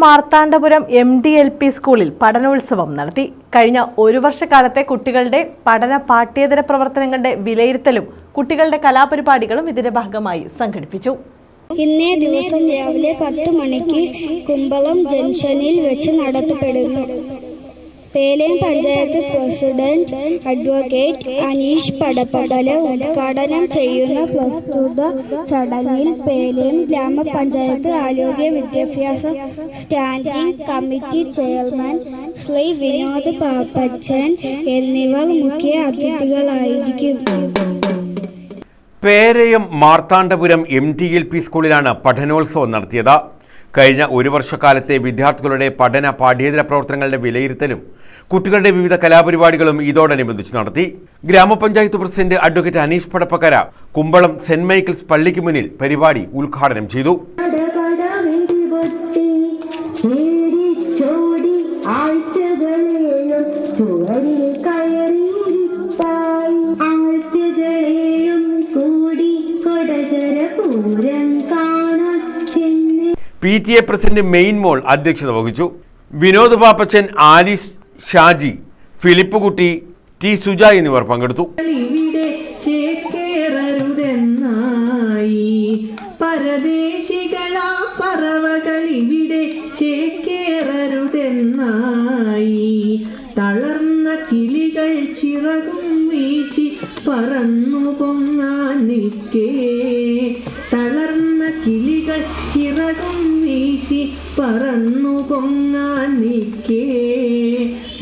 Marthandapuram MDLP സ്കൂളിൽ പഠനോത്സവം നടത്തി. കഴിഞ്ഞ ഒരു വർഷക്കാലത്തെ കുട്ടികളുടെ പഠന പാഠ്യേതര പ്രവർത്തനങ്ങളുടെ വിലയിരുത്തലും കുട്ടികളുടെ കലാപരിപാടികളും ഇതിന്റെ ഭാഗമായി സംഘടിപ്പിച്ചു. ഇന്നേ ദിവസം രാവിലെ 10 മണിക്ക് കുമ്പളം ജംഗ്ഷനിൽ വെച്ച് നടത്തപ്പെടുന്നു. പേലേം പഞ്ചായത്ത് പ്രസിഡന്റ് അഡ്വക്കേറ്റ് അനീഷ് പടപ്പകല ഉദ്ഘാടനം ചെയ്യുന്ന പ്രസ്തുത ചടങ്ങിൽ പേലേം ഗ്രാമപഞ്ചായത്ത് ആരോഗ്യ വിദ്യാഭ്യാസ standing committee chairman Shri Vinod Pappachan എന്നിവർ മുഖ്യ അതിഥികളായിരിക്കും. പേരയം മാർത്താണ്ഡപുരം MDLP സ്കൂളിലാണ് പഠനോത്സവം നടത്തിയത്. കഴിഞ്ഞ ഒരു വർഷക്കാലത്തെ വിദ്യാർത്ഥികളുടെ പഠന പാഠ്യേതര പ്രവർത്തനങ്ങളുടെ വിലയിരുത്തലും കുട്ടികളുടെ വിവിധ കലാപരിപാടികളും ഇതോടനുബന്ധിച്ച് നടത്തി. ഗ്രാമപഞ്ചായത്ത് പ്രസിഡന്റ് അഡ്വക്കേറ്റ് അനീഷ് പടപ്പക്കര കുമ്പളം സെന്റ് മൈക്കിൾസ് പള്ളിക്ക് മുന്നിൽ പരിപാടി ഉദ്ഘാടനം ചെയ്തു. PTA പ്രസിഡന്റ് മെയിൻ മോൾ അധ്യക്ഷത വഹിച്ചു. വിനോദ് പാപ്പച്ചൻ, ആലിസ് ഷാജി, ഫിലിപ്പ് കുട്ടി, ടി സുജ എന്നിവർ പങ്കെടുത്തു. പരദേശികളാ പറവകളിവിടെ ചേക്കേറരുതെന്നായി തളർന്ന കിളികൾ ചിറകും വീശി പറന്നു പൊങ്ങാൻ നിൽക്കേ തളർന്ന കിളികൾ ചിറകും വീശി പറന്നു പൊങ്ങാൻ നിൽക്കേ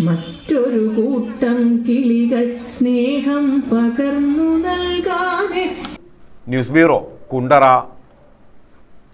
മറ്റൊരു കൂട്ടം കിളികൾ സ്നേഹം പകർന്നു നൽകാതെ. News bureau, Kundara.